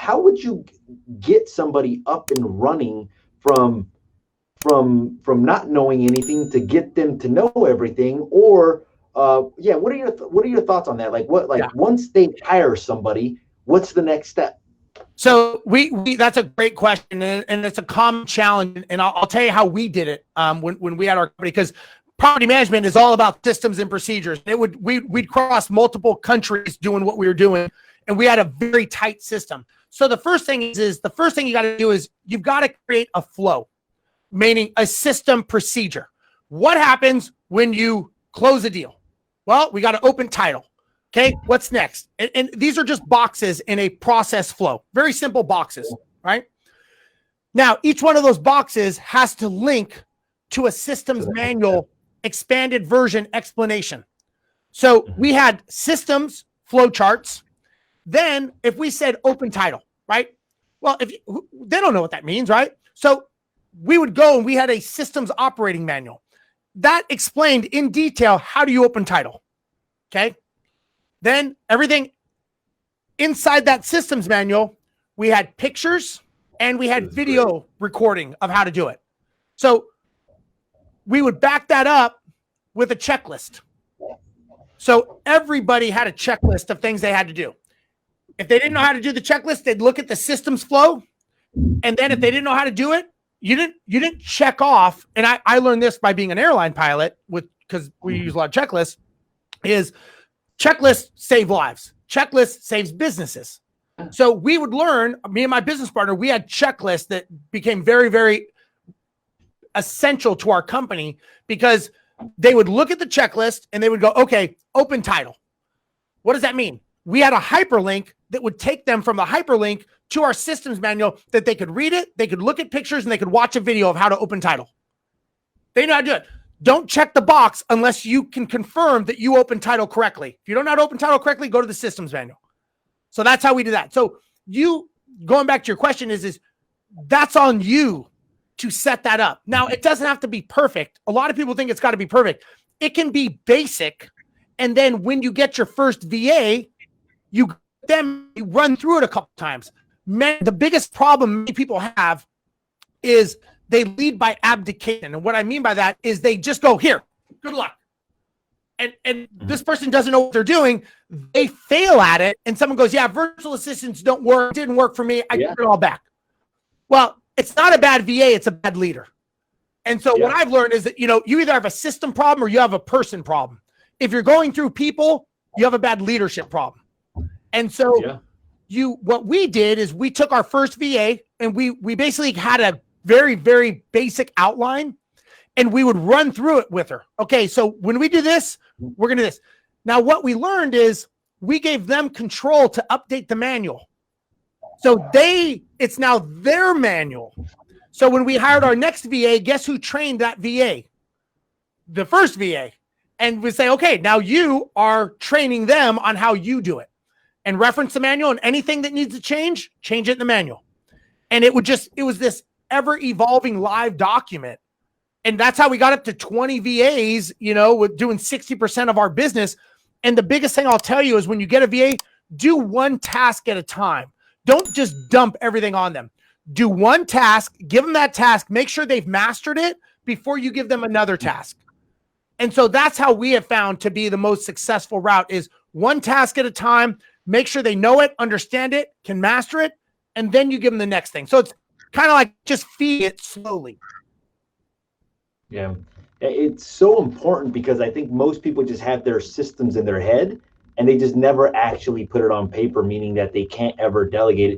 how would you get somebody up and running from not knowing anything to get them to know everything? Or yeah, what are your thoughts on that? Like once they hire somebody, what's the next step? So that's a great question, and it's a common challenge. And I'll tell you how we did it when we had our company, because property management is all about systems and procedures. We'd cross multiple countries doing what we were doing, and we had a very tight system. So the first thing is the first thing you got to do is you've got to create a flow, meaning a system procedure. What happens when you close a deal? Well, we got to open title. Okay, what's next? And these are just boxes in a process flow. Very simple boxes, right? Now, each one of those boxes has to link to a systems manual expanded version explanation. So we had systems flow charts. Then if we said open title, right? Well, they don't know what that means, right? So we would go and we had a systems operating manual that explained in detail, how do you open title? Okay. Then everything inside that systems manual, we had pictures and we had video recording of how to do it. So we would back that up with a checklist. So everybody had a checklist of things they had to do. If they didn't know how to do the checklist, they'd look at the systems flow. And then if they didn't know how to do it, you didn't check off. And I learned this by being an airline pilot because we use a lot of checklists, is checklists save lives. Checklist saves businesses. So we would learn, me and my business partner, we had checklists that became very, very essential to our company, because they would look at the checklist and they would go, okay, open title. What does that mean? We had a hyperlink that would take them from the hyperlink to our systems manual, that they could read it, they could look at pictures, and they could watch a video of how to open title. They know how to do it. Don't check the box unless you can confirm that you open title correctly. If you don't know how to open title correctly, go to the systems manual. So that's how we do that. So going back to your question is that's on you to set that up. Now, it doesn't have to be perfect. A lot of people think it's got to be perfect. It can be basic. And then when you get your first VA, you run through it a couple times. The biggest problem many people have is they lead by abdication. And what I mean by that is they just go, here, good luck. And this person doesn't know what they're doing. They fail at it. And someone goes, yeah, virtual assistants don't work. It didn't work for me. I get it all back. Well, it's not a bad VA. It's a bad leader. And so what I've learned is that, you either have a system problem or you have a person problem. If you're going through people, you have a bad leadership problem. And so what we did is we took our first VA and we basically had a very, very basic outline, and we would run through it with her. Okay, so when we do this, we're going to do this. Now, what we learned is we gave them control to update the manual. So it's now their manual. So when we hired our next VA, guess who trained that VA? The first VA. And we say, okay, now you are training them on how you do it. And reference the manual, and anything that needs to change it in the manual. And it was this ever evolving live document. And that's how we got up to 20 VAs, with doing 60% of our business. And the biggest thing I'll tell you is when you get a VA, do one task at a time. Don't just dump everything on them. Do one task, give them that task, make sure they've mastered it before you give them another task. And so that's how we have found to be the most successful route, is one task at a time. Make sure they know it, understand it, can master it, and then you give them the next thing. So it's kind of like just feed it slowly. Yeah, it's so important, because I think most people just have their systems in their head and they just never actually put it on paper, meaning that they can't ever delegate it